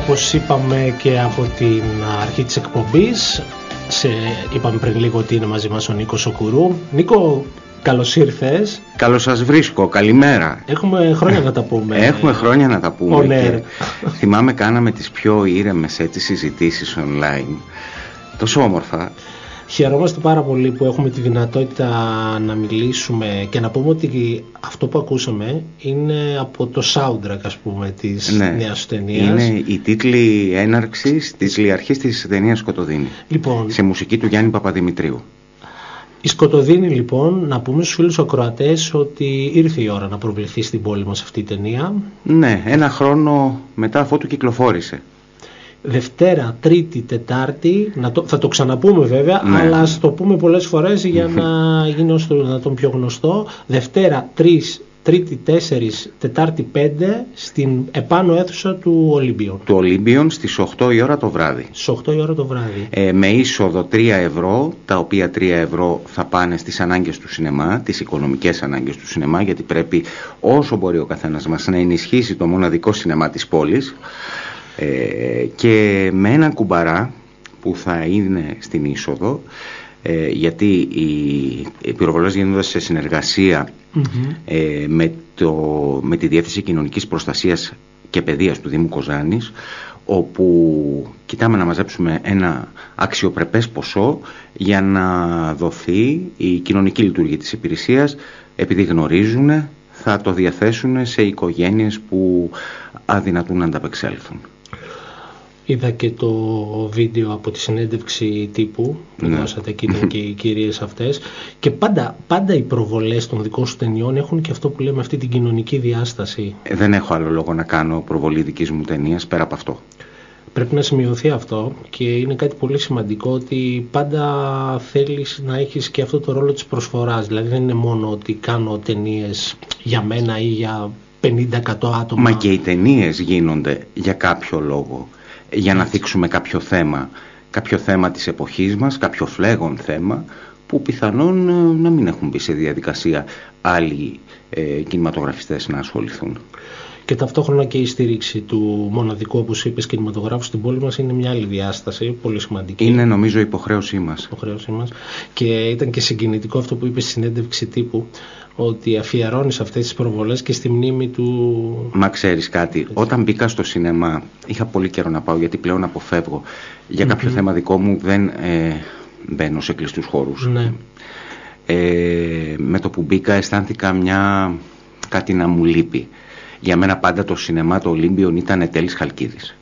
όπως είπαμε και από την αρχή της εκπομπής, είπαμε πριν λίγο ότι είναι μαζί μας ο Νίκος ο Κουρού. Νίκο, καλώς ήρθες. Καλώς σας βρίσκω, καλημέρα. Έχουμε χρόνια να τα πούμε. Έχουμε χρόνια να τα πούμε. Και θυμάμαι κάναμε τις πιο ήρεμες έτσι συζητήσεις online. Τόσο όμορφα. Χαιρόμαστε πάρα πολύ που έχουμε τη δυνατότητα να μιλήσουμε και να πούμε ότι αυτό που ακούσαμε είναι από το soundtrack, ας πούμε, της νέας ταινίας. Είναι οι τίτλοι έναρξης, τίτλοι αρχής της ταινίας Σκοτωδίνη. Λοιπόν, σε μουσική του Γιάννη Παπαδημητρίου. Η Σκοτωδίνη, λοιπόν, να πούμε στους φίλους ακροατές ότι ήρθε η ώρα να προβληθεί στην πόλη μας αυτή η ταινία. Ναι, ένα χρόνο μετά αφότου κυκλοφόρησε. Δευτέρα, Τρίτη, Τετάρτη, θα το ξαναπούμε βέβαια, ναι, αλλά ας το πούμε πολλές φορές για να γίνει όσο το δυνατόν πιο γνωστό. Δευτέρα 3, Τρίτη 4, Τετάρτη 5 στην επάνω αίθουσα του Ολύμπιον. Του Ολύμπιον στις 8 η ώρα το βράδυ. Στις 8 η ώρα το βράδυ. Με είσοδο 3 ευρώ, τα οποία 3 ευρώ θα πάνε στις ανάγκες του σινεμά, τις οικονομικές ανάγκες του σινεμά, γιατί πρέπει όσο μπορεί ο καθένας μας να ενισχύσει το μοναδικό σινεμά της πόλης. Και με έναν κουμπαρά που θα είναι στην είσοδο, γιατί οι πυροβολές γίνονται σε συνεργασία με τη Διεύθυνση Κοινωνικής Προστασίας και Παιδείας του Δήμου Κοζάνης, όπου κοιτάμε να μαζέψουμε ένα αξιοπρεπές ποσό για να δοθεί η κοινωνική λειτουργία της υπηρεσίας, επειδή γνωρίζουν θα το διαθέσουν σε οικογένειες που αδυνατούν να ανταπεξέλθουν. Είδα και το βίντεο από τη συνέντευξη τύπου που δώσατε εκεί, και οι κυρίες αυτές, και πάντα οι προβολές των δικών σου ταινιών έχουν και αυτό που λέμε αυτή την κοινωνική διάσταση. Δεν έχω άλλο λόγο να κάνω προβολή δικής μου ταινίας πέρα από αυτό. Πρέπει να σημειωθεί αυτό και είναι κάτι πολύ σημαντικό, ότι πάντα θέλεις να έχεις και αυτό το ρόλο της προσφοράς. Δηλαδή δεν είναι μόνο ότι κάνω ταινίες για μένα ή για 50-100 άτομα. Μα και οι ταινίες γίνονται για κάποιο λόγο. Για να θίξουμε κάποιο θέμα της εποχής μας, κάποιο φλέγον θέμα που πιθανόν να μην έχουν μπει σε διαδικασία άλλοι κινηματογραφιστές να ασχοληθούν. Και ταυτόχρονα και η στήριξη του μοναδικού, όπως είπες, κινηματογράφου στην πόλη μας είναι μια άλλη διάσταση, πολύ σημαντική. Είναι νομίζω υποχρέωσή μας. Και ήταν και συγκινητικό αυτό που είπες στη συνέντευξη τύπου, ότι αφιερώνεις αυτές τις προβολές και στη μνήμη του... Μα ξέρεις κάτι, όταν μπήκα στο σινεμά, είχα πολύ καιρό να πάω γιατί πλέον αποφεύγω. Για κάποιο θέμα δικό μου δεν μπαίνω σε κλειστούς χώρους. Ναι. Με το που μπήκα αισθάνθηκα κάτι να μου λείπει. Για μένα πάντα το σινεμά, το Ολύμπιον, ήταν Τέλης Χαλκίδης.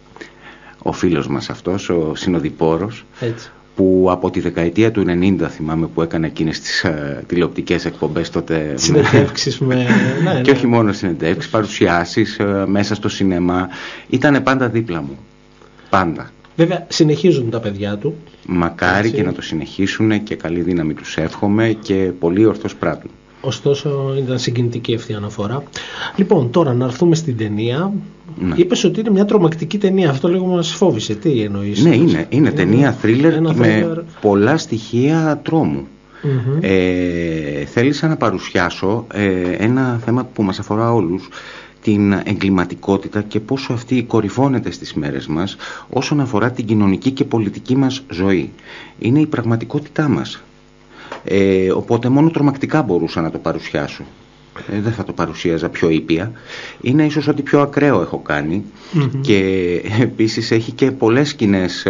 Ο φίλος μας αυτός, ο συνοδοιπόρος, που από τη δεκαετία του 90 θυμάμαι που έκανε εκείνες τις τηλεοπτικές εκπομπές τότε. Συνεντεύξεις και όχι μόνο συνεντεύξεις, παρουσιάσεις μέσα στο σινεμά. Ήτανε πάντα δίπλα μου. Πάντα. Βέβαια συνεχίζουν τα παιδιά του. Μακάρι και να το συνεχίσουν και καλή δύναμη τους εύχομαι και πολύ ορθώς πράττουν. Ωστόσο ήταν συγκινητική αυτή η αναφορά. Λοιπόν, τώρα να έρθουμε στην ταινία. Ναι. Είπες ότι είναι μια τρομακτική ταινία. Αυτό λίγο μας φόβησε. Τι εννοείς? Ναι, είναι ταινία thriller με πολλά στοιχεία τρόμου. Θέλησα να παρουσιάσω ένα θέμα που μας αφορά όλους, την εγκληματικότητα και πόσο αυτή κορυφώνεται στις μέρες μας όσον αφορά την κοινωνική και πολιτική μας ζωή. Είναι η πραγματικότητά μας. Οπότε μόνο τρομακτικά μπορούσα να το παρουσιάσω. Δεν θα το παρουσίαζα πιο ήπια. Είναι ίσως ό,τι πιο ακραίο έχω κάνει. Και επίσης έχει και πολλές σκηνές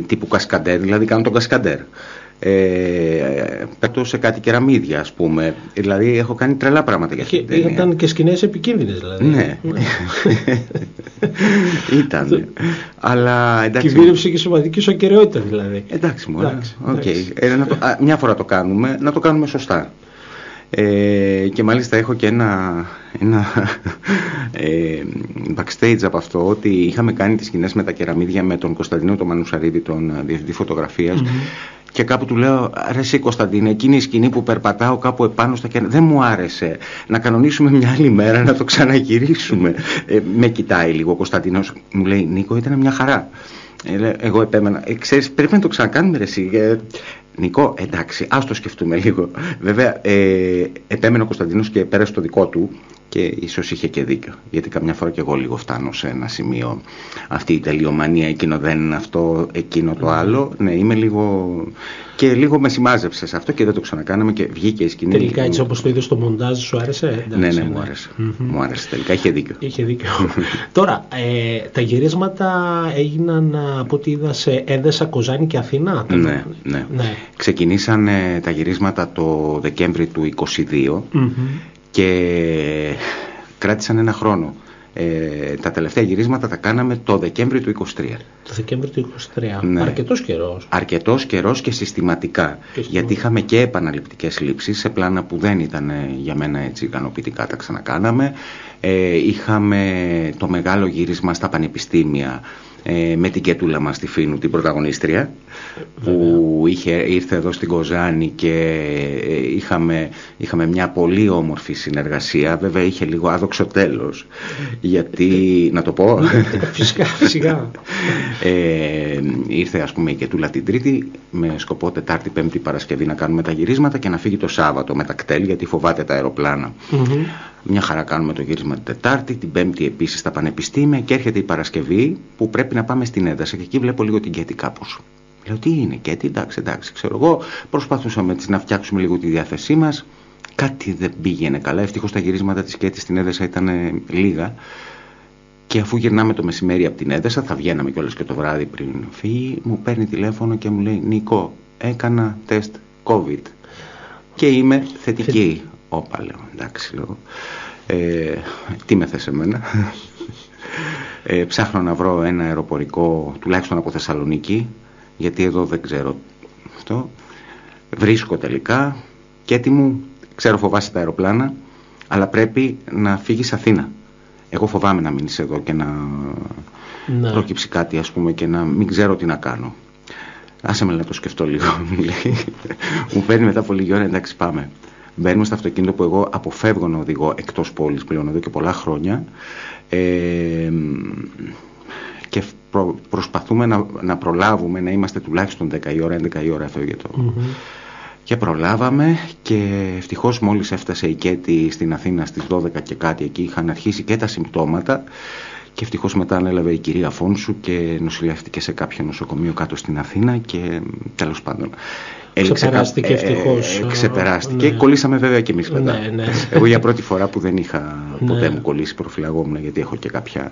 τύπου κασκαντέρ, δηλαδή κάνω τον κασκαντέρ. Πέτω σε κάτι κεραμίδια, ας πούμε. Δηλαδή έχω κάνει τρελά πράγματα για αυτή την ταινία. Ήταν και σκηνές επικίνδυνες, δηλαδή. Ναι. Ήταν. Αλλά εντάξει. Κυβέρνηση και σωματική σου ακεραιότητα, δηλαδή. Εντάξει, μια φορά το κάνουμε, να το κάνουμε σωστά. Και μάλιστα έχω και ένα backstage από αυτό, ότι είχαμε κάνει τις σκηνές με τα κεραμίδια με τον Κωνσταντίνο τον Μανουσαρίδη, τον διευθυντή φωτογραφίας, και κάπου του λέω: ρε εσύ Κωνσταντίνε, εκείνη η σκηνή που περπατάω κάπου επάνω στα κεραμίδια δεν μου άρεσε, να κανονίσουμε μια άλλη μέρα να το ξαναγυρίσουμε. Με κοιτάει λίγο ο Κωνσταντίνος, μου λέει: Νίκο, ήταν μια χαρά. Εγώ επέμενα: ξέρεις, πρέπει να το ξανακάνουμε ρε εσύ. Νικό, εντάξει, ας το σκεφτούμε λίγο. Βέβαια, επέμενε ο Κωνσταντίνος και πέρασε το δικό του Και ίσως είχε και δίκιο, γιατί καμιά φορά και εγώ λίγο φτάνω σε ένα σημείο, αυτή η τελειομανία, εκείνο δεν είναι αυτό, εκείνο το άλλο. Ναι, είμαι λίγο, και λίγο με σημάζεψε σε αυτό και δεν το ξανακάναμε και βγήκε η σκηνή. Τελικά έτσι όπως το είδες στο μοντάζ σου άρεσε? Εντάξει, ναι, μου άρεσε. Μου άρεσε τελικά, είχε δίκιο. Είχε δίκιο. Τώρα, τα γυρίσματα έγιναν από ό,τι είδα σε Έδεσα, Κοζάνη και Αθήνα. Ναι. Ξεκινήσαν τα γυρίσματα το Δεκέμβρη του 2022 και κράτησαν ένα χρόνο. Τα τελευταία γυρίσματα τα κάναμε το Δεκέμβρη του 2023. Το Δεκέμβρη του 2023. Ναι. Αρκετός καιρός. Αρκετός καιρός και συστηματικά. Γιατί είχαμε και επαναληπτικές λήψεις σε πλάνα που δεν ήταν για μένα έτσι ικανοποιητικά. Τα ξανακάναμε. Είχαμε το μεγάλο γύρισμα στα πανεπιστήμια με την Κετούλα μας τη Φίνου, την πρωταγωνίστρια, που ήρθε εδώ στην Κοζάνη και είχαμε μια πολύ όμορφη συνεργασία. Βέβαια είχε λίγο άδοξο τέλος, γιατί, να το πω, φυσικά. Ήρθε ας πούμε η Κετούλα την Τρίτη με σκοπό Τετάρτη, Πέμπτη, Παρασκευή να κάνουμε τα γυρίσματα και να φύγει το Σάββατο με τα κτέλ, γιατί φοβάται τα αεροπλάνα. Μια χαρά κάνουμε το γύρισμα την Τετάρτη, την Πέμπτη επίσης στα πανεπιστήμια και έρχεται η Παρασκευή που πρέπει να πάμε στην Έδεσα και εκεί βλέπω λίγο την Κέτη κάπως. Λέω τι είναι Κέτη, εντάξει, ξέρω εγώ. Προσπαθούσαμε έτσι να φτιάξουμε λίγο τη διάθεσή μας. Κάτι δεν πήγαινε καλά. Ευτυχώς τα γυρίσματα της Κέτη στην Έδεσα ήταν λίγα. Και αφού γυρνάμε το μεσημέρι από την Έδεσα, θα βγαίναμε κιόλας και το βράδυ πριν φύγει, μου παίρνει τηλέφωνο και μου λέει Νίκο, έκανα τεστ COVID και είμαι θετική. Όπα, λέω, εντάξει, λέω, τι με θες εμένα. Ψάχνω να βρω ένα αεροπορικό, τουλάχιστον από Θεσσαλονίκη, γιατί εδώ δεν ξέρω αυτό. Βρίσκω τελικά και έτοιμο, ξέρω φοβάσαι τα αεροπλάνα, αλλά πρέπει να φύγεις Αθήνα. Εγώ φοβάμαι να μείνεις εδώ και να προκύψει κάτι, ας πούμε, και να μην ξέρω τι να κάνω. Άσε με να το σκεφτώ λίγο, μου λέει. Μου παίρνει μετά από λίγη ώρα, εντάξει πάμε. Μπαίνουμε στο αυτοκίνητο που εγώ αποφεύγω να οδηγώ εκτός πόλης πλέον εδώ και πολλά χρόνια και προσπαθούμε να προλάβουμε να είμαστε τουλάχιστον 10 η ώρα, 11 η ώρα αυτό για το... Και προλάβαμε και ευτυχώς μόλις έφτασε η Κέτη στην Αθήνα στις 12 και κάτι εκεί είχαν αρχίσει και τα συμπτώματα και ευτυχώς μετά ανέλαβε η κυρία Φόνσου και νοσηλεύτηκε σε κάποιο νοσοκομείο κάτω στην Αθήνα και τέλος πάντων ξεπεράστηκε ευτυχώς. Ξεπεράστηκε. Κολλήσαμε βέβαια και εμείς μετά. Ναι. Εγώ για πρώτη φορά που δεν είχα ποτέ μου κολλήσει, προφυλαγόμουν γιατί έχω και κάποια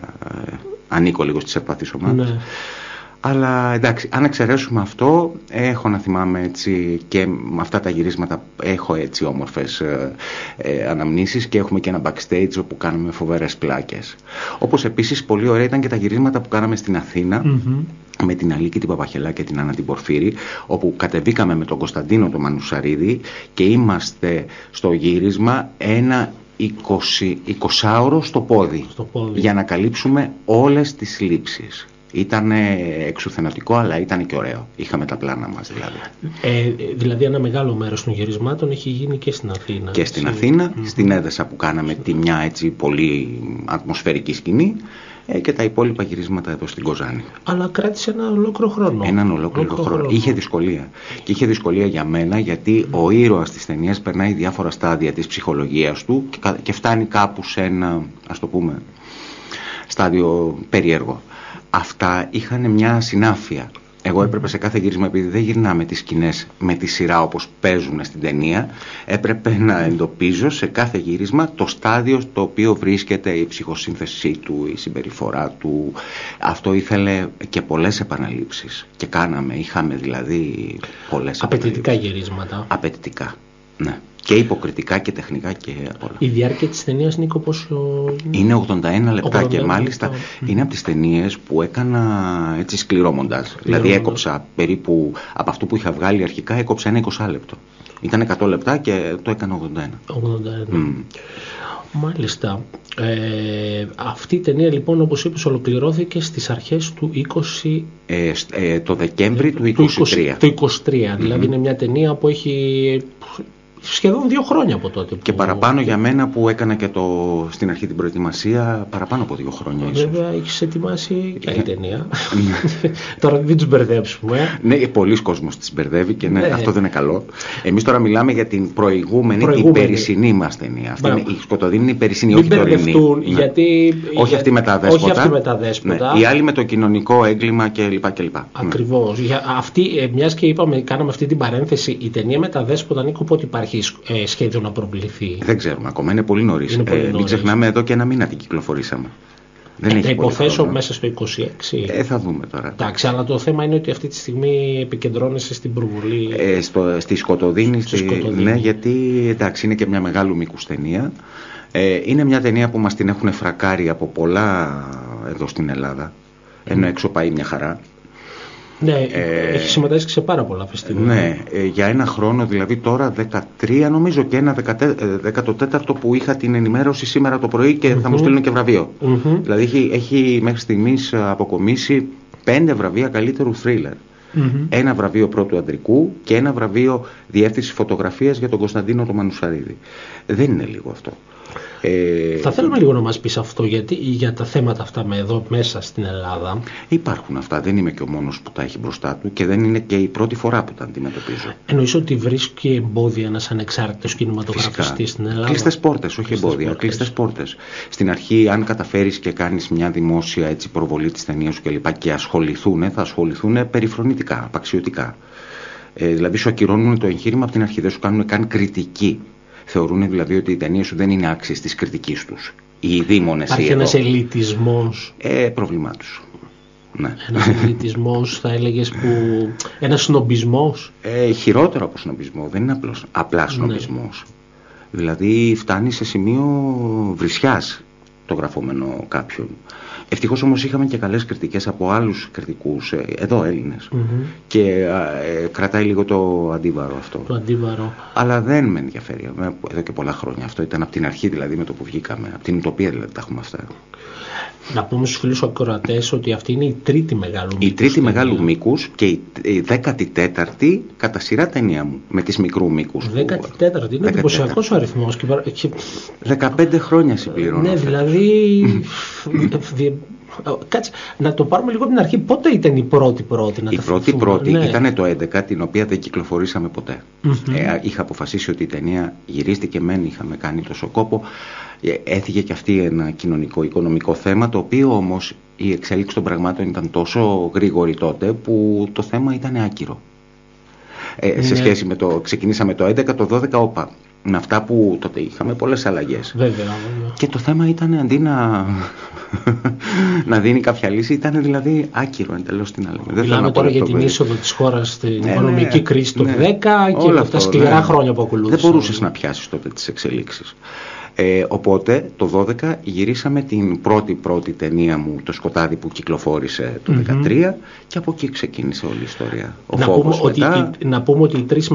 ανήκω λίγο στις ευπαθείς ομάδες. Ναι. Αλλά εντάξει, αν εξαιρέσουμε αυτό, έχω να θυμάμαι έτσι και με αυτά τα γυρίσματα έχω έτσι όμορφες αναμνήσεις και έχουμε και ένα backstage όπου κάνουμε φοβερές πλάκες. Όπως επίσης πολύ ωραία ήταν και τα γυρίσματα που κάναμε στην Αθήνα με την Αλίκη την Παπαχελά και την Άννα την Πορφύρη, όπου κατεβήκαμε με τον Κωνσταντίνο τον Μανουσαρίδη και είμαστε στο γύρισμα ένα 20ωρο στο πόδι για να καλύψουμε όλες τις λήψεις. Ήταν εξουθενωτικό, αλλά ήταν και ωραίο. Είχαμε τα πλάνα μας δηλαδή. Δηλαδή ένα μεγάλο μέρος των γυρισμάτων έχει γίνει και στην Αθήνα. Και στην Αθήνα, στην Έδεσα που κάναμε τη μια έτσι πολύ ατμοσφαιρική σκηνή και τα υπόλοιπα γυρίσματα εδώ στην Κοζάνη. Αλλά κράτησε ένα ολόκληρο χρόνο. Έναν ολόκληρο χρόνο. Είχε δυσκολία. Και είχε δυσκολία για μένα γιατί ο ήρωας της ταινίας περνάει διάφορα στάδια της ψυχολογίας του και φτάνει κάπου σε ένα, ας το πούμε, στάδιο περίεργο. Αυτά είχαν μια συνάφεια. Εγώ έπρεπε σε κάθε γύρισμα, επειδή δεν γυρνάμε τις σκηνές με τη σειρά όπως παίζουν στην ταινία, έπρεπε να εντοπίζω σε κάθε γύρισμα το στάδιο στο οποίο βρίσκεται η ψυχοσύνθεσή του, η συμπεριφορά του. Αυτό ήθελε και πολλές επαναλήψεις. Και είχαμε δηλαδή πολλές απαιτητικά γυρίσματα. Απαιτητικά, ναι. Και υποκριτικά και τεχνικά και απ' όλα. Η διάρκεια της ταινίας, Νίκο, πόσο... Είναι 81 λεπτά και μάλιστα είναι από τις ταινίες που έκανα έτσι σκληρό μοντάζ. Δηλαδή έκοψα περίπου από αυτό που είχα βγάλει αρχικά, έκοψα ένα 20 λεπτό. Ήταν 100 λεπτά και το έκανα 81. Μάλιστα. Αυτή η ταινία λοιπόν, όπως είπες, ολοκληρώθηκε στις αρχές του 20... το Δεκέμβρη του 23. Το 23, δηλαδή είναι μια ταινία που έχει σχεδόν 2 χρόνια από τότε. Και παραπάνω για μένα που έκανα και στην αρχή την προετοιμασία, παραπάνω από 2 χρόνια ίσως. Βέβαια, έχεις ετοιμάσει και άλλη ταινία. Τώρα μην τους μπερδέψουμε. Ναι, πολλοί κόσμος τις μπερδεύει και ναι, αυτό δεν είναι καλό. Εμείς τώρα μιλάμε για την προηγούμενη. Την περσινή μας ταινία. Η Σκοτωδίνη είναι η περσινή, όχι τωρινή. Γιατί. Όχι αυτή με τα δέσποτα. Όχι αυτή με τα δέσποτα. Ναι, η άλλη με το κοινωνικό έγκλημα κλπ. Ακριβώς. Μιας και κάναμε αυτή την παρένθεση, η ταινία με τα δέσποτα, Νίκο, πότε υπάρχει σχέδιο να προβληθεί? Δεν ξέρουμε ακόμα, είναι πολύ νωρίς. Μην ξεχνάμε, εδώ και 1 μήνα την κυκλοφορήσαμε. Θα υποθέσω μέσα στο 26. Θα δούμε τώρα. Εντάξει, αλλά το θέμα είναι ότι αυτή τη στιγμή επικεντρώνεσαι στην προβολή. Στη Σκοτωδίνη, ναι, γιατί εντάξει, είναι και μια μεγάλου μήκους ταινία. Είναι μια ταινία που μας την έχουν φρακάρει από πολλά εδώ στην Ελλάδα. Ενώ έξω πάει μια χαρά. Ναι, έχει συμμετάσχει σε πάρα πολλά φεστιβάλ. Ναι, για 1 χρόνο, δηλαδή τώρα 13 νομίζω, και ένα 14ο που είχα την ενημέρωση σήμερα το πρωί και θα μου στείλουν και βραβείο. Δηλαδή έχει μέχρι στιγμής αποκομίσει 5 βραβεία καλύτερου θρίλερ. 1 βραβείο πρώτου αντρικού και 1 βραβείο διεύθυνση φωτογραφίας για τον Κωνσταντίνο το Μανουσαρίδη. Δεν είναι λίγο αυτό. Θα θέλουμε λίγο να μας πεις αυτό, γιατί για τα θέματα αυτά εδώ μέσα στην Ελλάδα. Υπάρχουν αυτά, δεν είμαι και ο μόνος που τα έχει μπροστά του και δεν είναι και η πρώτη φορά που τα αντιμετωπίζω. Εννοείς ότι βρίσκει εμπόδια ένας ανεξάρτητος κινηματογραφιστής στην Ελλάδα? Κλειστές πόρτες, όχι εμπόδια, κλειστές πόρτες. Στην αρχή, αν καταφέρεις και κάνεις μια δημόσια προβολή της ταινίας σου κλπ. Και θα ασχοληθούν περιφρονητικά, απαξιωτικά. Δηλαδή σου ακυρώνουν το εγχείρημα από την αρχή, δεν σου κάνουν καν κριτική. Θεωρούν δηλαδή ότι οι ταινίες σου δεν είναι άξιες της κριτικής τους. Οι δήμονες. Υπάρχει ένας ελιτισμός. Πρόβλημά τους. Ναι. Ένας ελιτισμός, θα έλεγες, ένας σνομπισμός. Χειρότερο από σνομπισμό, δεν είναι απλά σνομπισμός. Ναι. Δηλαδή φτάνει σε σημείο βρισιάς το γραφόμενο κάποιον. Ευτυχώς όμως είχαμε και καλές κριτικές από άλλους κριτικούς, εδώ Έλληνες. Και κρατάει λίγο το αντίβαρο αυτό. Το αντίβαρο. Αλλά δεν με ενδιαφέρει εδώ και πολλά χρόνια. Αυτό ήταν από την αρχή, δηλαδή, με το που βγήκαμε. Από την Ουτοπία δηλαδή τα έχουμε αυτά. Να πούμε στους φίλους ακροατές ότι αυτή είναι η 3η μεγάλου μήκους. Η 3η μεγάλου μήκους και η 14η κατά σειρά ταινία μου με τις μικρού μήκους. 14η, είναι εντυπωσιακός ο αριθμός. 15 χρόνια συμπληρώνω. Ναι, δηλαδή. Κάτσε, να το πάρουμε λίγο από την αρχή. Πότε ήταν η πρώτη να η πρώτη ναι. Ήταν το 11, την οποία δεν κυκλοφορήσαμε ποτέ. Είχα αποφασίσει ότι η ταινία γυρίστηκε, είχαμε κάνει τόσο κόπο. Έθιγε και αυτή ένα κοινωνικό, οικονομικό θέμα, το οποίο όμως η εξέλιξη των πραγμάτων ήταν τόσο γρήγορη τότε που το θέμα ήταν άκυρο. Σε σχέση με ξεκινήσαμε το 11, το 12, όπα. Με αυτά που τότε είχαμε πολλές αλλαγές. Βέβαια. Και το θέμα ήταν αντί να δίνει κάποια λύση, ήταν δηλαδή άκυρο εντελώς την άλλη. Μιλάμε τώρα για την είσοδο της χώρας στην οικονομική κρίση του 10 και αυτά τα σκληρά χρόνια που ακολούθησαν. Δεν μπορούσες να πιάσεις τότε τις εξελίξεις. Οπότε το 12 γυρίσαμε την πρώτη ταινία μου, το Σκοτάδι, που κυκλοφόρησε το 2013 και από εκεί ξεκίνησε όλη η ιστορία. Να πούμε ότι οι 3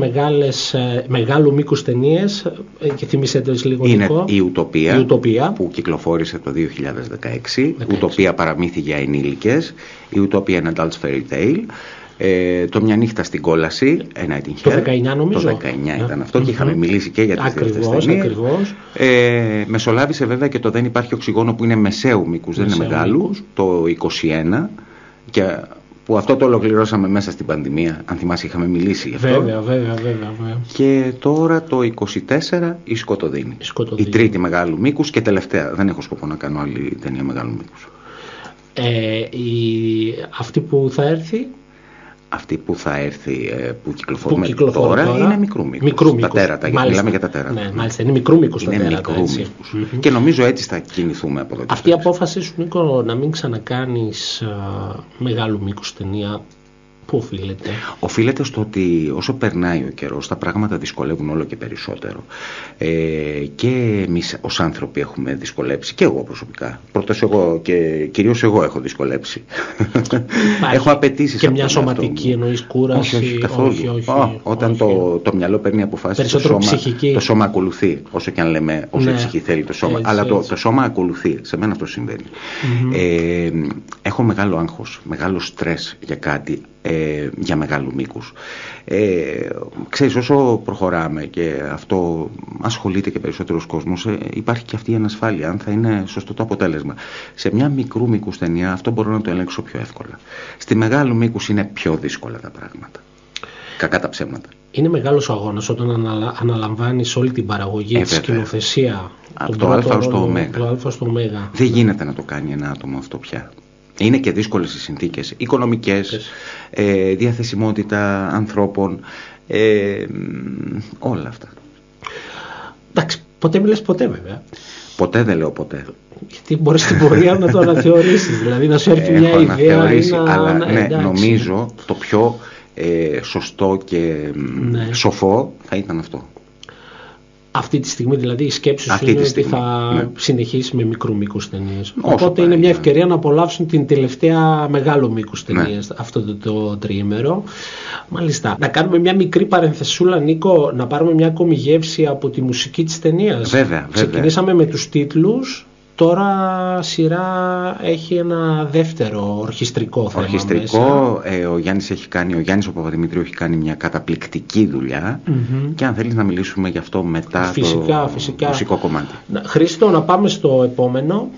μεγάλου μήκους ταινίες, και θυμίσετε λίγο, είναι Νικό, η Ουτοπία που κυκλοφόρησε το 2016, Ουτοπία παραμύθι για ενήλικες, η Ουτοπία είναι Adults Fairy Tale. Το Μια νύχτα στην κόλαση, ένα το 19 νομίζω. Το 19 ήταν αυτό και είχαμε μιλήσει και για τις δεύτερες ταινίες. Ακριβώς. Μεσολάβησε βέβαια και το Δεν υπάρχει οξυγόνο, που είναι μεσαίου μήκους, δεν είναι μεγάλου, το 21, και που αυτό το ολοκληρώσαμε μέσα στην πανδημία, αν θυμάσαι είχαμε μιλήσει γι' αυτό. Βέβαια. Και τώρα το 24 η Σκοτωδίνη. Η 3η μεγάλου μήκους και τελευταία. Δεν έχω σκοπό να κάνω άλλη ταινία μεγάλου μήκους. Αυτή που θα έρθει... Αυτή που θα έρθει, που κυκλοφορούμε τώρα, είναι μικρού μήκους. Τα τέρατα, γιατί μιλάμε για τα τέρατα. Ναι, μάλιστα, είναι μικρού μήκους τα τέρατα. Και νομίζω έτσι θα κινηθούμε από εδώ. Αυτή η απόφαση σου, Νίκο, να μην ξανακάνεις μεγάλου μήκους ταινία, πού οφείλεται? Οφείλεται στο ότι όσο περνάει ο καιρός, τα πράγματα δυσκολεύουν όλο και περισσότερο. Και εμείς ως άνθρωποι έχουμε δυσκολέψει, και εγώ προσωπικά. Πρώτος εγώ και κυρίως εγώ έχω δυσκολέψει. Έχω απαιτήσεις. Και μια σωματική εννοείς κούραση? Όχι, καθόλου. Όταν το μυαλό παίρνει αποφάσεις, το σώμα ακολουθεί. Όσο και αν λέμε, όσο η ψυχή θέλει το σώμα. Αλλά το σώμα ακολουθεί. Σε μένα αυτό συμβαίνει. Έχω μεγάλο άγχος, μεγάλο στρες για κάτι. για μεγάλου μήκους. Ξέρεις, όσο προχωράμε και αυτό ασχολείται και περισσότερος κόσμος, υπάρχει και αυτή η ανασφάλεια αν θα είναι σωστό το αποτέλεσμα. Σε μια μικρού μήκους ταινία αυτό μπορώ να το ελέγξω πιο εύκολα. Στη μεγάλου μήκους είναι πιο δύσκολα τα πράγματα. Κακά τα ψέματα. Είναι μεγάλος ο αγώνας όταν αναλαμβάνεις όλη την παραγωγή, τη σκηνοθεσία, από το Α στο Ω. Δεν γίνεται να το κάνει ένα άτομο αυτό πια. Είναι και δύσκολες οι συνθήκες, οικονομικές, διαθεσιμότητα ανθρώπων, όλα αυτά. Εντάξει, ποτέ μιλες ποτέ βέβαια. Ποτέ δεν λέω ποτέ. Γιατί μπορείς στην πορεία να το αναθεωρήσεις, δηλαδή να σου έρθει μια ιδέα ή αλλά ναι, νομίζω το πιο σωστό και σοφό θα ήταν αυτό. Αυτή τη στιγμή δηλαδή η σκέψη σου είναι ότι θα συνεχίσει με μικρού μήκους ταινίες. Οπότε είναι μια ευκαιρία να απολαύσουν την τελευταία μεγάλου μήκους ταινίες αυτό το τριήμερο. Μάλιστα. Να κάνουμε μια μικρή παρενθεσούλα, Νίκο, να πάρουμε μια ακόμη γεύση από τη μουσική της ταινίας. Βέβαια. Ξεκινήσαμε με τους τίτλους. Τώρα σειρά έχει ένα δεύτερο ορχιστρικό θέμα. Ο Γιάννης ο Παπαδημητρίου έχει κάνει μια καταπληκτική δουλειά και αν θέλεις να μιλήσουμε γι' αυτό μετά το μουσικό κομμάτι. Χρήστο, να πάμε στο επόμενο.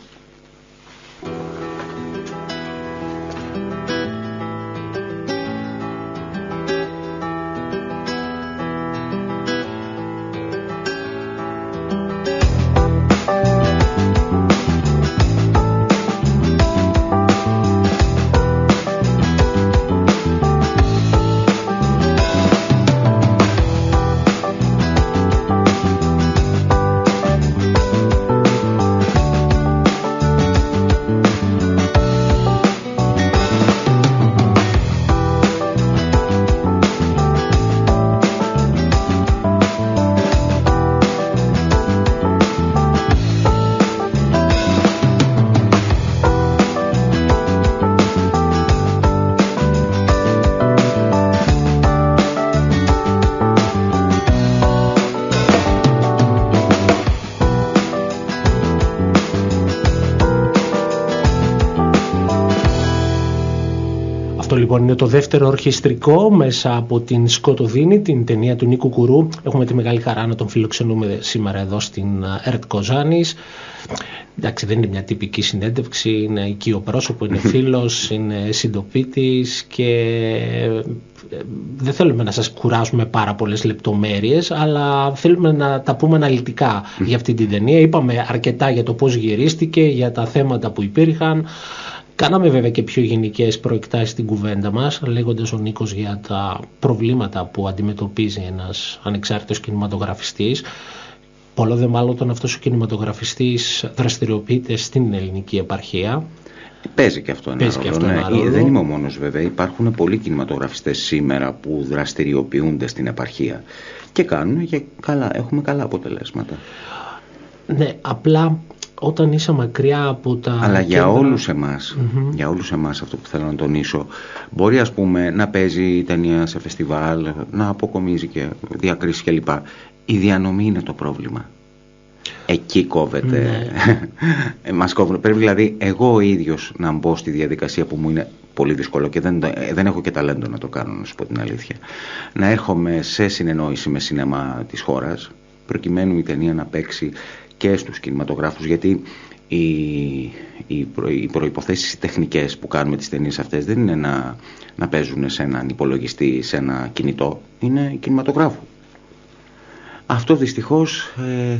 Λοιπόν, είναι το δεύτερο ορχιστρικό μέσα από την Σκοτωδίνη, την ταινία του Νίκου Κουρού. Έχουμε τη μεγάλη χαρά να τον φιλοξενούμε σήμερα εδώ στην ΕΡΤ Κοζάνης. Εντάξει, δεν είναι μια τυπική συνέντευξη, είναι οικείο πρόσωπο, είναι φίλος, είναι συντοπίτης και δεν θέλουμε να σας κουράσουμε πάρα πολλές λεπτομέρειες, αλλά θέλουμε να τα πούμε αναλυτικά για αυτή την ταινία. Είπαμε αρκετά για το πώς γυρίστηκε, για τα θέματα που υπήρχαν. Κάναμε βέβαια και πιο γενικές προεκτάσεις στην κουβέντα μας, λέγοντας ο Νίκος για τα προβλήματα που αντιμετωπίζει ένας ανεξάρτητος κινηματογραφιστής. Πολλό δε μάλλον όταν αυτός ο κινηματογραφιστής δραστηριοποιείται στην ελληνική επαρχία. Παίζει και αυτό ένα ρόλο. Δεν είμαι ο μόνος βέβαια. Υπάρχουν πολλοί κινηματογραφιστές σήμερα που δραστηριοποιούνται στην επαρχία και κάνουν και έχουμε καλά αποτελέσματα. Ναι, απλά όταν είσαι μακριά από τα... Αλλά για όλους εμάς αυτό που θέλω να τονίσω, μπορεί ας πούμε να παίζει η ταινία σε φεστιβάλ, να αποκομίζει και διακρίσεις κλπ. Η διανομή είναι το πρόβλημα. Εκεί κόβεται. Μας κόβουν. Πρέπει δηλαδή εγώ ο ίδιος να μπω στη διαδικασία που μου είναι πολύ δύσκολο και δεν έχω και ταλέντο να το κάνω, να σου πω την αλήθεια. Να έρχομαι σε συνεννόηση με σινεμά της χώρας, προκειμένου η ταινία να παίξει και στους κινηματογράφους, γιατί οι προϋποθέσεις τεχνικές που κάνουμε τις ταινίες αυτές δεν είναι να παίζουν σε έναν υπολογιστή, σε ένα κινητό, είναι κινηματογράφου. Αυτό δυστυχώς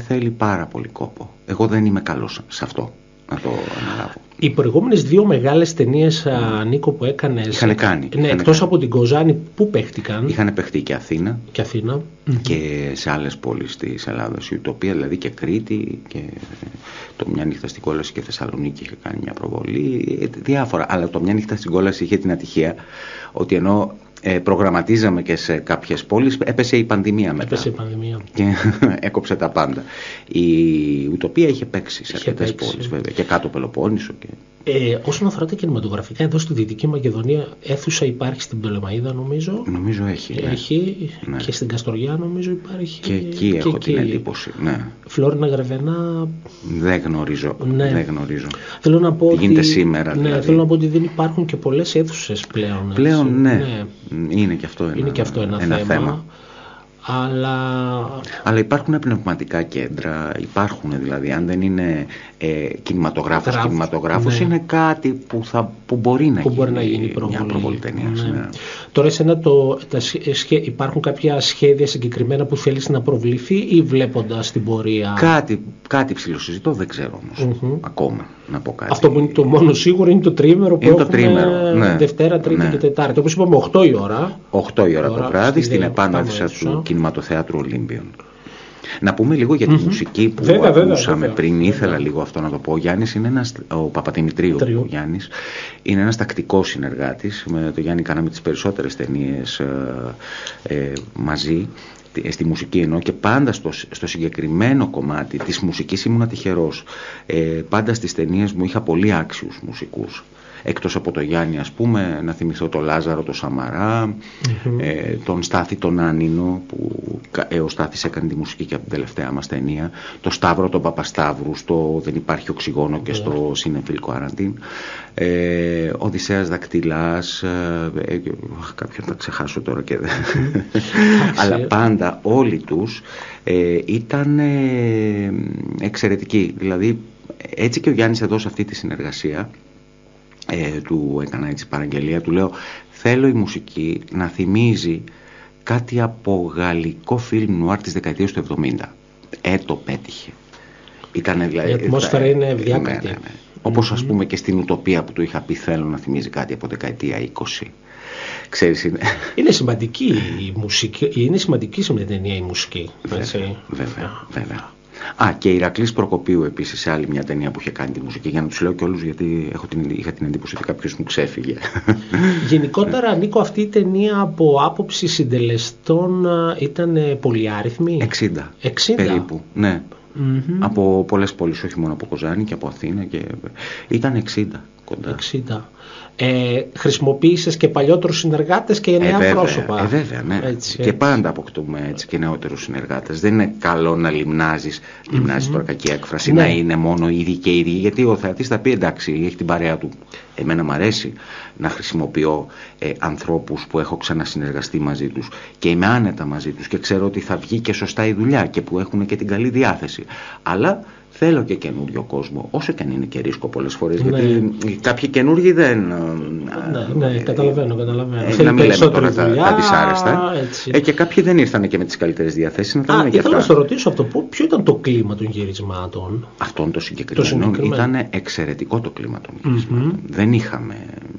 θέλει πάρα πολύ κόπο. Εγώ δεν είμαι καλός σε αυτό, να το αναλάβω. Οι προηγούμενες δύο μεγάλες ταινίες, Νίκο, που έκανες, είχαν κάνει. Εκτός από την Κοζάνη, πού παίχτηκαν? Είχαν παιχτεί και Αθήνα. Και σε άλλες πόλεις της Ελλάδας, η Ουτοπία δηλαδή και Κρήτη και το Μια νύχτα στην κόλαση και Θεσσαλονίκη είχε κάνει μια προβολή, διάφορα. Αλλά το Μια νύχτα στην κόλαση είχε την ατυχία ότι ενώ προγραμματίζαμε και σε κάποιες πόλεις, έπεσε η πανδημία μετά. Και έκοψε τα πάντα. Η Ουτοπία είχε παίξει σε αρκετές πόλεις βέβαια, και κάτω Πελοπόννησο και Όσον αφορά τα κινηματογραφικά, εδώ στη Δυτική Μακεδονία αίθουσα υπάρχει στην Πτολεμαΐδα, νομίζω. Νομίζω έχει. Ναι. Έχει ναι. Και στην Καστοριά, νομίζω υπάρχει. Και εκεί έχω την εντύπωση. Ναι. Φλόρινα Γρεβενά. Δεν γνωρίζω. Ναι. Δεν γνωρίζω. Θέλω να πω τι γίνεται σήμερα. Ναι, δηλαδή. θέλω να πω ότι δεν υπάρχουν και πολλές αίθουσες πλέον. Πλέον, ναι. Είναι και αυτό ένα θέμα. Αλλά υπάρχουν πνευματικά κέντρα, υπάρχουν δηλαδή, αν δεν είναι κινηματογράφος, ναι. είναι κάτι που μπορεί να γίνει μια προβολή ταινίας. Ναι. Ναι. Τώρα υπάρχουν κάποια σχέδια συγκεκριμένα που θέλεις να προβληθεί ή βλέποντας την πορεία? Κάτι ψηλοσυζητώ, δεν ξέρω όμως ακόμα να πω κάτι. Αυτό που είναι το μόνο σίγουρο είναι το τρίμερο που έχουμε ναι. Δευτέρα, Τρίτη ναι. και Τετάρτη. Όπως είπαμε 8 η ώρα. 8 η ώρα το βράδυ στην επάνωθα του Κινηματοθέατρου Ολύμπιον. Να πούμε λίγο για τη μουσική που ακούσαμε πριν. Ήθελα λίγο αυτό να το πω. Ο Γιάννης είναι ο Παπαδημητρίου. Ο Γιάννης είναι ένας τακτικός συνεργάτης. Με τον Γιάννη κάναμε τις περισσότερες ταινίες μαζί. Στη μουσική εννοώ, και πάντα στο συγκεκριμένο κομμάτι της μουσικής ήμουνα τυχερός. Πάντα στις ταινίες μου είχα πολύ άξιους μουσικούς. Εκτός από το Γιάννη, ας πούμε, να θυμηθώ τον Λάζαρο, τον Σαμαρά, τον Στάθη τον Άνινο, που ο Στάθης έκανε τη μουσική και από την τελευταία μας ταινία, τον Σταύρο τον Παπασταύρου στο Δεν υπάρχει οξυγόνο και στο Σινεφίλ Κουαραντίν, Οδυσσέας Δακτυλάς, κάποιον θα ξεχάσω τώρα και δεν. Αλλά πάντα όλοι τους ήταν εξαιρετικοί. Δηλαδή, έτσι και ο Γιάννης εδώ σε αυτή τη συνεργασία, του έκανα έτσι παραγγελία, του λέω θέλω η μουσική να θυμίζει κάτι από γαλλικό φιλμ νουάρ της δεκαετίας του 70. Το πέτυχε. Δηλαδή, η ατμόσφαιρα είναι ευδιάκριτη. Ναι. Όπως ας πούμε και στην Ουτοπία που του είχα πει θέλω να θυμίζει κάτι από δεκαετία 20. Ξέρεις, είναι σημαντική η μουσική, είναι σημαντική σε μια ταινία η μουσική. Βέβαια. Και Ηρακλής Προκοπίου επίσης, σε άλλη μια ταινία που είχε κάνει τη μουσική, για να τους λέω και όλους, γιατί είχα την εντύπωση ότι κάποιος μου ξέφυγε. Γενικότερα, Νίκο, αυτή η ταινία από άποψη συντελεστών ήταν πολυάριθμη. 60 περίπου, ναι. Από πολλές πόλεις, όχι μόνο από Κοζάνη και από Αθήνα, και ήταν 60 κοντά. 60. Χρησιμοποίησες και παλιότερους συνεργάτες και νέα πρόσωπα. Βέβαια, ναι. Έτσι. Και πάντα αποκτούμε έτσι και νεότερους συνεργάτες. Δεν είναι καλό να λιμνάζεις τώρα κακή έκφραση, να είναι μόνο ίδιοι και ίδιοι, γιατί ο θεατής θα πει εντάξει, έχει την παρέα του. Εμένα μου αρέσει να χρησιμοποιώ ανθρώπους που έχω ξανασυνεργαστεί μαζί τους και είμαι άνετα μαζί τους και ξέρω ότι θα βγει και σωστά η δουλειά και που έχουν και την καλή διάθεση. Αλλά θέλω και καινούριο κόσμο, όσο και αν είναι και ρίσκο πολλές φορές, γιατί κάποιοι καινούργοι δεν... Ναι, καταλαβαίνω. Να μην λέμε τώρα τα δυσάρεστα. Και κάποιοι δεν ήρθαν και με τις καλύτερες διαθέσεις, να τα λέμε και αυτά. Ήθελα να σε ρωτήσω αυτό, ποιο ήταν το κλίμα των γυρισμάτων? Αυτόν το συγκεκριμένο ήταν εξαιρετικό το κλίμα των γυρισμάτων. Δεν είχαμε...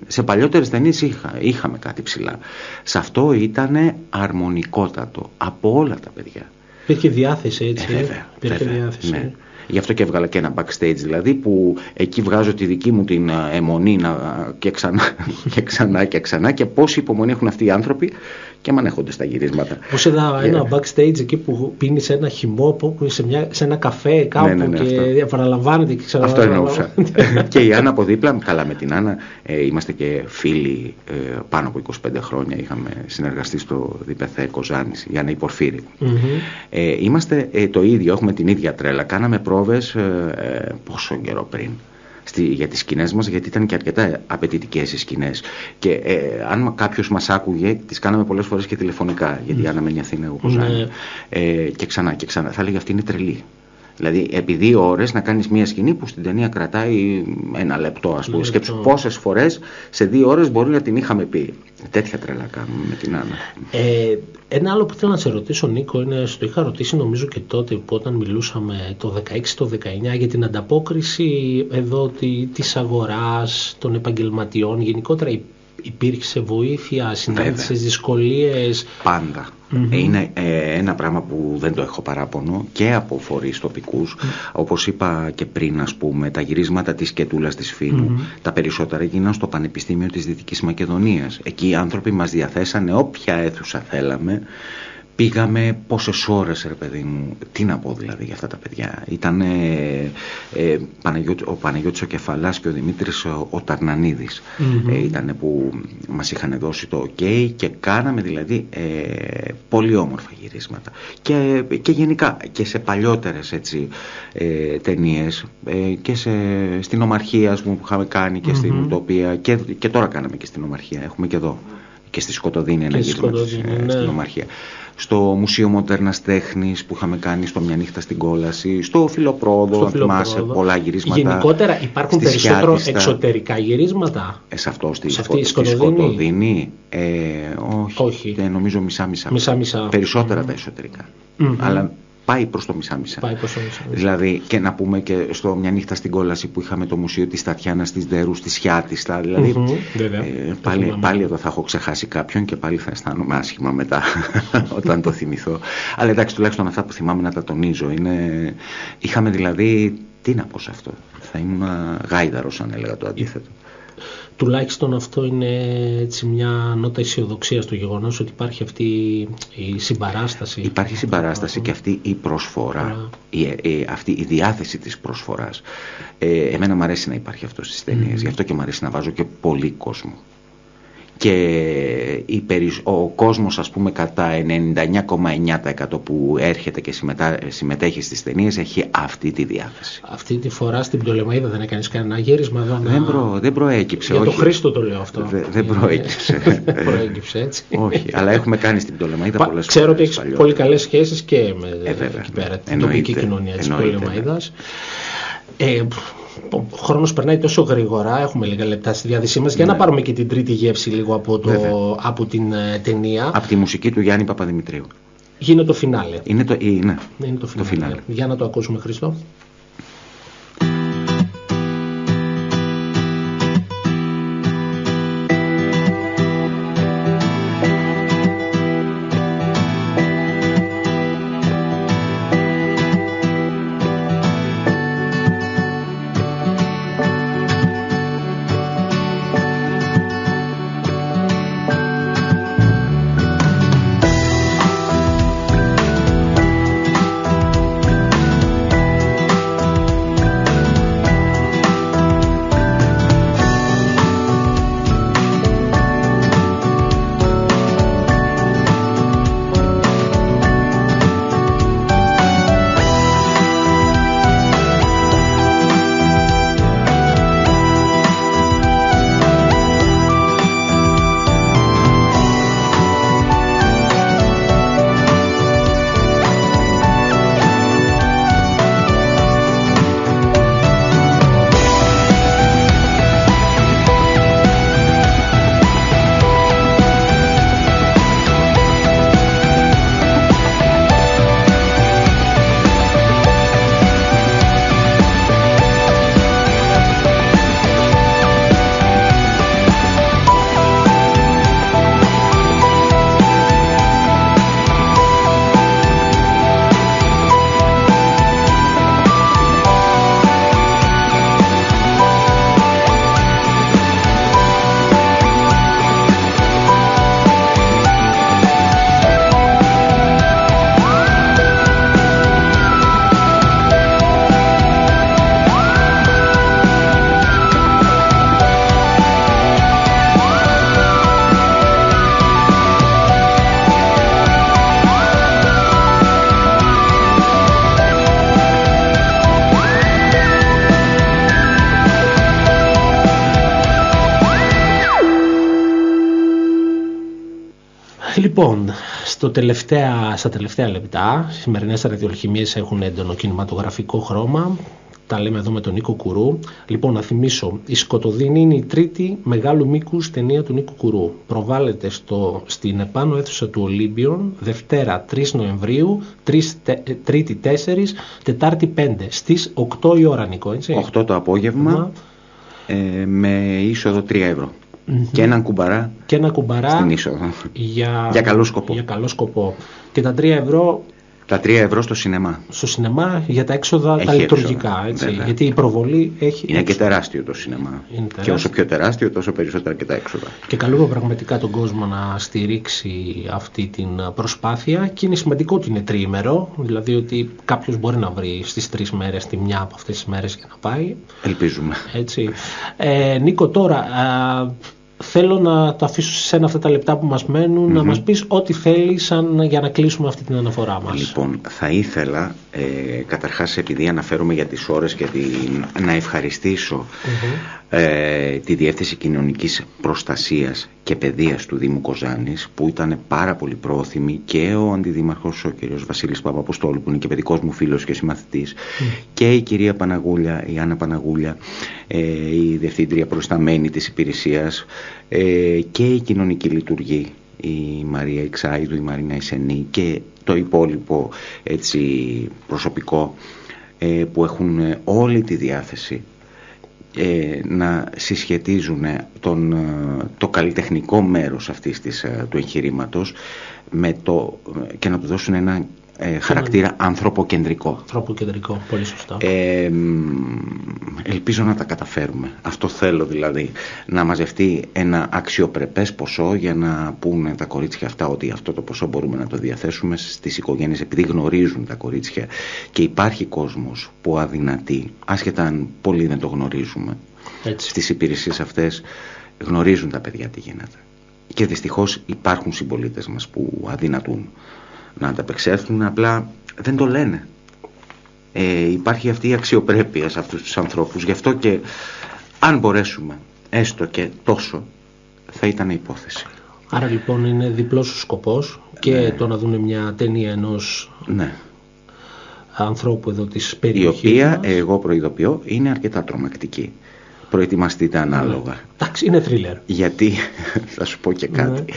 Σε παλιότερες ταινίες είχαμε κάτι ψηλά. Σε αυτό ήταν αρμονικότατο από όλα τα παιδιά. Υπήρχε διάθεση, έτσι. Βέβαια. Ναι. Γι' αυτό και έβγαλα και ένα backstage, δηλαδή, που εκεί βγάζω τη δική μου την αιμονή και ξανά και πόση υπομονή έχουν αυτοί οι άνθρωποι και μ' ανέχονται στα γυρίσματα. Πώς ένα backstage εκεί που πίνεις ένα χυμό που σε ένα καφέ κάπου και επαναλαμβάνεται και ξαναλαμβάνεται. Αυτό εννοούσα. Και η Άννα από δίπλα, καλά με την Άννα, είμαστε και φίλοι πάνω από 25 χρόνια, είχαμε συνεργαστεί στο ΔΠΘ Κοζάνης, η Άννα η Πορφύρη. Είμαστε το ίδιο, έχουμε την ίδια τρέλα, κάναμε πρόβες πόσο καιρό πριν για τις σκηνές μας, γιατί ήταν και αρκετά απαιτητικές οι σκηνές και αν κάποιος μας άκουγε, τις κάναμε πολλές φορές και τηλεφωνικά, γιατί αν μένει Αθήνα εγώ Κοζάνη, και ξανά θα έλεγε αυτή είναι τρελή. Δηλαδή επί 2 ώρες να κάνεις μια σκηνή που στην ταινία κρατάει 1 λεπτό, ας πούμε. Σκέψου πόσες φορές σε 2 ώρες μπορεί να την είχαμε πει. Τέτοια τρέλα κάνουμε με την Άννα. Ένα άλλο που θέλω να σε ρωτήσω, Νίκο, είναι, στο είχα ρωτήσει νομίζω και τότε που όταν μιλούσαμε το 16-19 για την ανταπόκριση εδώ της αγοράς, των επαγγελματιών, γενικότερα υπήρξε βοήθεια, συνάντησες δυσκολίες? Πάντα. Είναι ένα πράγμα που δεν το έχω παράπονο και από φορείς τοπικούς. Όπως είπα και πριν, ας πούμε, τα γυρίσματα της Κετούλας της Φίνου, τα περισσότερα γίναν στο Πανεπιστήμιο της Δυτικής Μακεδονίας. Εκεί οι άνθρωποι μας διαθέσανε όποια αίθουσα θέλαμε, Πήγαμε πόσες ώρες, ρε παιδί μου, τι να πω δηλαδή για αυτά τα παιδιά. Ήταν ο Παναγιώτης ο Κεφαλάς και ο Δημήτρης ο Ταρνανίδης. Ήταν που μας είχαν δώσει το ok και κάναμε δηλαδή πολύ όμορφα γυρίσματα. Και γενικά και σε παλιότερες έτσι, ταινίες και στην Ομαρχία, ας πούμε, που είχαμε κάνει και στην Ουτοπία και τώρα κάναμε και στην Ομαρχία. Έχουμε και εδώ. Και στη Σκοτωδίνη ένα γύρισμα στην Ομαρχία. Στο Μουσείο Μοντέρνας Τέχνης που είχαμε κάνει στο Μια Νύχτα στην Κόλαση, στο Φιλοπρόδο, αν θυμάσαι, πολλά γυρίσματα. Γενικότερα υπάρχουν περισσότερο εξωτερικά γυρίσματα. Σε αυτό, στη Σκοτωδίνη, όχι. Νομίζω μισά-μισά. Περισσότερα τα εσωτερικά. Αλλά πάει προς το μισά-μισά. Δηλαδή, και να πούμε και στο Μια Νύχτα στην Κόλαση που είχαμε το Μουσείο της Τατιάνας, της Δερού, της Σιάτιστα. Δηλαδή, πάλι εδώ θα έχω ξεχάσει κάποιον και πάλι θα αισθάνομαι άσχημα μετά όταν το θυμηθώ. Αλλά εντάξει, τουλάχιστον αυτά που θυμάμαι να τα τονίζω. Είχαμε δηλαδή, τι να πω σε αυτό. Θα ήμουν γάιδαρος αν έλεγα το αντίθετο. Τουλάχιστον αυτό είναι έτσι μια νότα αισιοδοξία στο γεγονός ότι υπάρχει αυτή η συμπαράσταση. Υπάρχει συμπαράσταση και αυτή η προσφορά, αυτή η διάθεση της προσφοράς. Εμένα μου αρέσει να υπάρχει αυτό στις ταινίες, γι' αυτό και μου αρέσει να βάζω και πολύ κόσμο. Και ο κόσμος, ας πούμε, κατά 99,9% που έρχεται και συμμετέχει στις ταινίες έχει αυτή τη διάθεση. Αυτή τη φορά στην Πτολεμαΐδα δεν έκανες κανένα γύρισμα εδώ? Δεν προέκυψε. Για τον Χρήστο το λέω αυτό. Δεν προέκυψε. Προέκυψε έτσι. Όχι, αλλά έχουμε κάνει στην Πτολεμαΐδα πολλές φορές. Ξέρω ότι έχεις πολύ καλές σχέσεις και με εκεί πέρα την τοπική κοινωνία της Πτολεμαΐδας. Ο χρόνος περνάει τόσο γρήγορα, έχουμε λίγα λεπτά στη διάθεσή μας, για να πάρουμε και την τρίτη γεύση λίγο από την ταινία. Από τη μουσική του Γιάννη Παπαδημητρίου. Γίνεται το φινάλε. Είναι το φινάλε. Για να το ακούσουμε, Χριστό. Λοιπόν, στα τελευταία λεπτά, οι σημερινές ραδιολχημίες έχουν έντονο κινηματογραφικό χρώμα. Τα λέμε εδώ με τον Νίκο Κουρού. Λοιπόν, να θυμίσω, η Σκοτωδίνη είναι η τρίτη μεγάλου μήκους ταινία του Νίκου Κουρού. Προβάλλεται στην επάνω αίθουσα του Ολύμπιον, Δευτέρα 3 Νοεμβρίου, Τρίτη 4, Τετάρτη 5, στις 8 η ώρα, Νίκο, έτσι. 8 το απόγευμα, με είσοδο 3 ευρώ. Και έναν κουμπαρά, και ένα κουμπαρά στην είσοδο. Για καλό σκοπό. Για καλό σκοπό. Και τα 3 ευρώ Τα 3 ευρώ στο σινεμά. Στο σινεμά για τα έξοδα Έχει τα λειτουργικά. έξοδα, Έτσι, βέβαια. γιατί η προβολή έχει. Είναι και τεράστιο το σινεμά. Και όσο πιο τεράστιο, τόσο περισσότερα και τα έξοδα. Και καλούμε πραγματικά τον κόσμο να στηρίξει αυτή την προσπάθεια. Και είναι σημαντικό ότι είναι τριήμερο. Δηλαδή ότι κάποιος μπορεί να βρει στις 3 μέρες τη μια από αυτές τις μέρες για να πάει. Ελπίζουμε. Έτσι. Νίκο, τώρα θέλω να το αφήσω σε αυτά τα λεπτά που μας μένουν, να μας πεις ό,τι θέλεις για να κλείσουμε αυτή την αναφορά μας. Λοιπόν, θα ήθελα καταρχάς, επειδή αναφέρομαι για τις ώρες και να ευχαριστήσω τη Διεύθυνση Κοινωνικής Προστασίας και Παιδείας του Δήμου Κοζάνης, που ήταν πάρα πολύ πρόθυμοι, και ο Αντιδήμαρχος, ο κ. Βασίλης Παπαποστόλου, που είναι και παιδικός μου φίλος και συμμαθητής, και η κυρία Παναγούλια, η Άννα Παναγούλια, η Διευθύντρια Προσταμένη της υπηρεσίας, και η κοινωνική λειτουργή, η Μαρία Ιξάηδου, η Μαρίνα Ισενή, και το υπόλοιπο προσωπικό, που έχουν όλη τη διάθεση να συσχετίζουν το καλλιτεχνικό μέρος αυτής του εγχειρήματος και να του δώσουν ένα χαρακτήρα ανθρωποκεντρικό. Ανθρωποκεντρικό, πολύ σωστά. Ελπίζω να τα καταφέρουμε. Αυτό θέλω, δηλαδή, να μαζευτεί ένα αξιοπρεπές ποσό για να πούνε τα κορίτσια αυτά ότι αυτό το ποσό μπορούμε να το διαθέσουμε στις οικογένειες, επειδή γνωρίζουν τα κορίτσια και υπάρχει κόσμος που αδυνατεί, άσχετα αν πολλοί δεν το γνωρίζουμε. Έτσι. Στις υπηρεσίες αυτές γνωρίζουν τα παιδιά τι γίνεται. Και δυστυχώς υπάρχουν συμπολίτες μας που αδυνατούν να ανταπεξέλθουν, απλά δεν το λένε. Υπάρχει αυτή η αξιοπρέπεια σε αυτούς τους ανθρώπους. Γι' αυτό και αν μπορέσουμε έστω και τόσο, θα ήταν υπόθεση. Άρα λοιπόν είναι διπλός ο σκοπός, και το να δουν μια ταινία ενός ανθρώπου εδώ της περιοχής, η οποία, εγώ προειδοποιώ, είναι αρκετά τρομακτική. Προετοιμαστείτε ανάλογα. Εντάξει, είναι θρίλερ. Γιατί, θα σου πω και κάτι,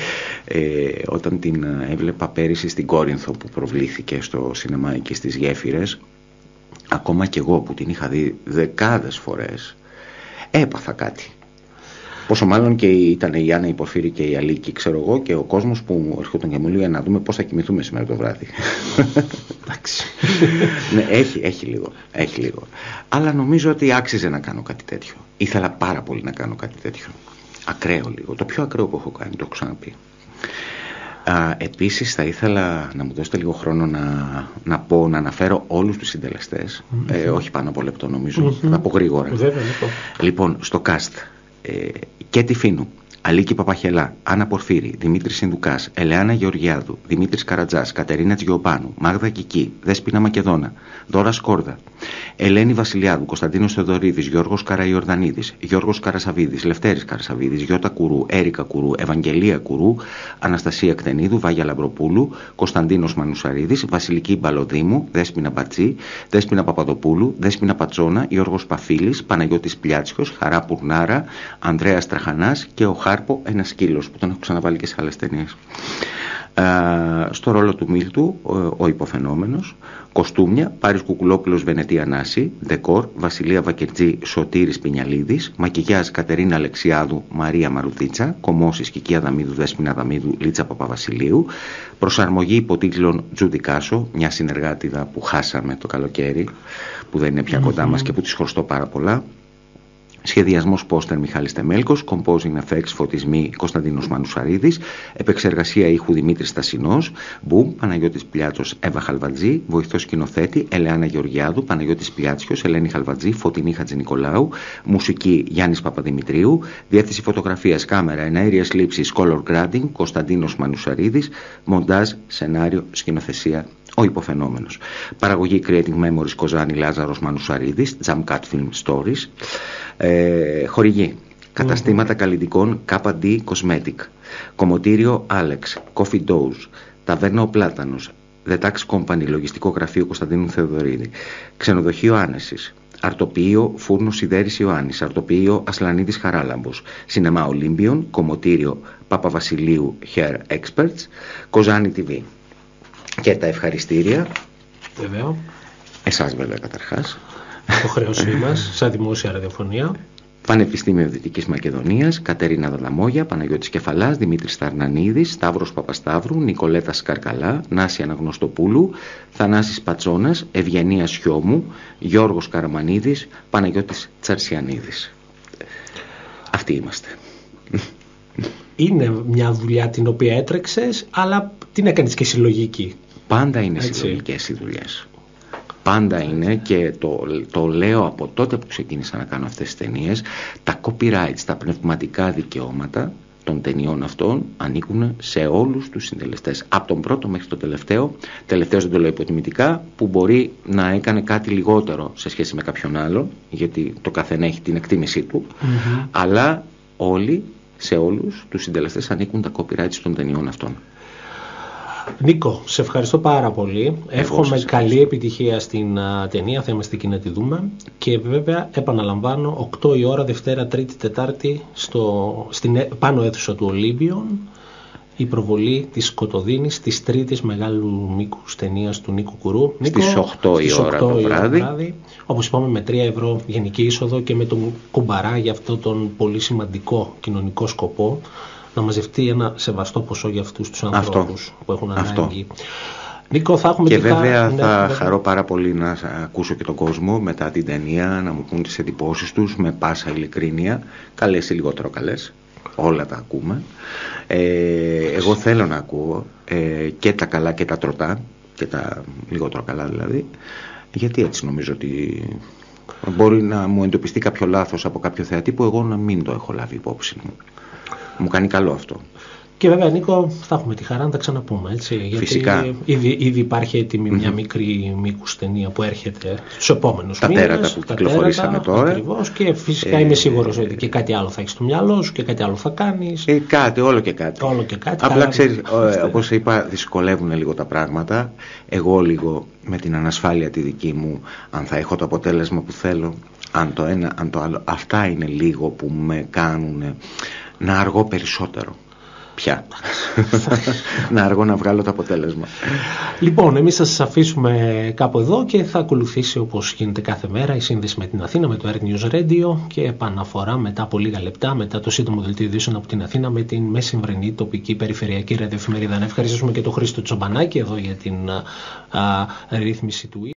όταν την έβλεπα πέρυσι στην Κόρινθο, που προβλήθηκε στο σινεμά εκεί στις Γέφυρες, ακόμα και εγώ που την είχα δει δεκάδες φορές, έπαθα κάτι. Πόσο μάλλον και ήταν η Άννα, η Πορφύρη και η Αλίκη, ξέρω εγώ, και ο κόσμος που μου έρχονταν και μου λέει να δούμε πώς θα κοιμηθούμε σήμερα το βράδυ. Εντάξει. Ναι, έχει λίγο. Αλλά νομίζω ότι άξιζε να κάνω κάτι τέτοιο. Ήθελα πάρα πολύ να κάνω κάτι τέτοιο. Ακραίο λίγο. Το πιο ακραίο που έχω κάνει, το έχω ξαναπεί. Επίσης θα ήθελα να μου δώσετε λίγο χρόνο να αναφέρω όλους τους συντελεστές. Όχι πάνω από λεπτό νομίζω. Θα πω γρήγορα. Λοιπόν, στο cast, Κέτη Φίνου, Αλίκη Παπαχελά, Άννα Πορφύρη, Δημήτρης Συνδουκάς, Ελεάνα Γεωργιάδου, Δημήτρης Καρατζάς, Κατερίνα Τζιοπάνου, Μάγδα Κική, Δέσποινα Μακεδόνα, Δώρα Σκόρδα, Ελένη Βασιλιάδου, Κωνσταντίνος Θεοδωρίδης, Γιώργος Καραϊορδανίδης, Γιώργος Καρασαβίδης, Λευτέρης Καρασαβίδης, Γιώτα Κουρού, Έρικα Κουρού, Ευαγγελία Κουρού, Αναστασία Κτενίδου, Βάγια Λαμπροπούλου, Κωνσταντίνος Μανουσαρίδης, Βασιλική Μπαλοδήμου, Δέσποινα Μπατζή, Δέσποινα Παπαδοπούλου, Δέσποινα Πατσόνα, Γιώργος Παφίλης, Παναγιώτης Πλιάτσιος, Χαρά Πουρνάρα, Ανδρέας Τραχανάς και ο Χάρπο, ένας σκύλος που τον έχω ξαναβάλει και σε άλλες ταινίες. Στο ρόλο του Μίλτου, ο υποφαινόμενος. Κοστούμια, Πάρης Κουκουλόπουλος, Βενετία Νάση. Δεκόρ, Βασιλεία Βακερτζή, Σωτήρης Πινιαλίδης. Μακιγιάζ, Κατερίνα Αλεξιάδου, Μαρία Μαρουτίτσα. Κομμώσεις, Κική Αδαμίδου, Δέσποινα Αδαμίδου, Λίτσα Παπαβασιλείου. Προσαρμογή υποτίτλων Τζούντι Κάσο, μια συνεργάτιδα που χάσαμε το καλοκαίρι, που δεν είναι πια κοντά μας και που της χρωστώ πάρα πολλά. Σχεδιασμός πόστερ Μιχάλης Τεμέλκος, composing effects φωτισμοί Κωνσταντίνος Μανουσαρίδης, επεξεργασία ήχου Δημήτρης Στασινός, Μπουμ, Παναγιώτης Πλιάτσος, Εύα Χαλβατζή, βοηθός σκηνοθέτη Ελεάνα Γεωργιάδου, Παναγιώτης Πλιάτσιος, Ελένη Χαλβατζή, Φωτεινή Χατζηνικολάου, μουσική Γιάννης Παπαδημητρίου, διεύθυνση φωτογραφίας κάμερα εναέριας λήψης color grading Κωνσταντίνος Μανουσαρίδης, μοντάζ, σενάριο, σκηνοθεσία ο υποφαινόμενος. Παραγωγή Creating Memories Κοζάνη Λάζαρος Μανουσαρίδης, Jam Cut Film Stories. Χορηγή καταστήματα καλλιτικών K&D Cosmetic, κομμωτήριο Alex, Coffee Dose, Ταβέρνα ο Πλάτανος, The Tax Company, λογιστικό γραφείο Κωνσταντίνου Θεοδωρίδη, ξενοδοχείο Άνεσης, αρτοποιείο Φούρνο Σιδέρης Ιωάννης, αρτοποιείο Ασλανίδης Χαράλαμπος, σινεμά Ολύμπιον, κομμωτήριο Παπαβασιλείου Hair Experts, Κοζάνη TV. Και τα ευχαριστήρια. Βέβαια. Εσάς βέβαια καταρχάς. Υποχρέωσή μας σαν δημόσια ραδιοφωνία. Πανεπιστήμιο Δυτικής Μακεδονίας, Κατερίνα Δαδαμόγια, Παναγιώτης Κεφαλάς, Δημήτρης Σταρνανίδης, Σταύρος Παπασταύρου, Νικολέτα Σκαρκαλά, Νάση Αναγνωστοπούλου, Θανάσης Πατσόνας, Ευγενία Σιώμου, Γιώργος Καραμανίδης, Παναγιώτης Τσαρσιανίδης. Αυτοί είμαστε. Είναι μια δουλειά την οποία έτρεξες, αλλά την έκανες και συλλογική. Πάντα είναι συλλογικές οι δουλειές. Πάντα είναι, και το λέω από τότε που ξεκίνησα να κάνω αυτές τις ταινίες, τα copyrights, τα πνευματικά δικαιώματα των ταινιών αυτών ανήκουν σε όλους τους συντελεστές. Από τον πρώτο μέχρι τον τελευταίο. Τελευταίος δεν το λέω υποτιμητικά, που μπορεί να έκανε κάτι λιγότερο σε σχέση με κάποιον άλλον, γιατί το καθένα έχει την εκτίμησή του, αλλά όλοι, σε όλους τους συντελεστές ανήκουν τα copyrights των ταινιών αυτών. Νίκο, σε ευχαριστώ πάρα πολύ. Εύχομαι καλή επιτυχία στην ταινία, θα είμαστε εκεί να τη δούμε. Και βέβαια, επαναλαμβάνω, 8 η ώρα, Δευτέρα, Τρίτη, Τετάρτη, στην πάνω αίθουσα του Ολύμπιον, η προβολή της Σκοτωδίνης, της τρίτης μεγάλου μήκους ταινίας του Νίκου Κουρού. Στις 8 η ώρα το βράδυ. Όπως είπαμε, με 3 ευρώ γενική είσοδο και με τον κουμπαρά για αυτό τον πολύ σημαντικό κοινωνικό σκοπό, να μαζευτεί ένα σεβαστό ποσό για αυτούς τους ανθρώπους που έχουν ανάγκη. Νίκο, θα έχουμε και βέβαια θα χαρώ πάρα πολύ να ακούσω και τον κόσμο μετά την ταινία, να μου πούν τις εντυπώσεις τους με πάσα ειλικρίνεια, καλές ή λιγότερο καλές, όλα τα ακούμε. Εγώ θέλω να ακούω και τα καλά και τα τροτά, και τα λιγότερο καλά δηλαδή, γιατί έτσι νομίζω ότι μπορεί να μου εντοπιστεί κάποιο λάθος από κάποιο θεατή που εγώ να μην το έχω λάβει υπόψη μου. Μου κάνει καλό αυτό. Και βέβαια, Νίκο, θα έχουμε τη χαρά να τα ξαναπούμε, έτσι. Φυσικά. Γιατί ήδη υπάρχει έτοιμη μια μικρή μήκους ταινία που έρχεται στους επόμενους μήνες. Τα τέρατα που κυκλοφορήσαμε τώρα. Ακριβώς, και φυσικά είμαι σίγουρος ότι και κάτι άλλο θα έχεις στο μυαλό σου και κάτι άλλο θα κάνεις. Όλο και κάτι. Απλά ξέρεις, όπως είπα, δυσκολεύουν λίγο τα πράγματα. Εγώ λίγο με την ανασφάλεια τη δική μου, αν θα έχω το αποτέλεσμα που θέλω, αν το ένα, αν το άλλο. Αυτά είναι λίγο που με κάνουν να αργώ περισσότερο πια. Να αργώ να βγάλω το αποτέλεσμα. Λοιπόν, εμείς θα σας αφήσουμε κάπου εδώ και θα ακολουθήσει, όπως γίνεται κάθε μέρα, η σύνδεση με την Αθήνα, με το Air News Radio, και επαναφορά μετά από λίγα λεπτά, μετά το σύντομο δελτίο ειδήσεων από την Αθήνα, με την μεσημβρινή τοπική περιφερειακή ραδιοεφημερίδα. Να ευχαριστήσουμε και τον Χρήστο Τσομπανάκη εδώ για την ρύθμιση του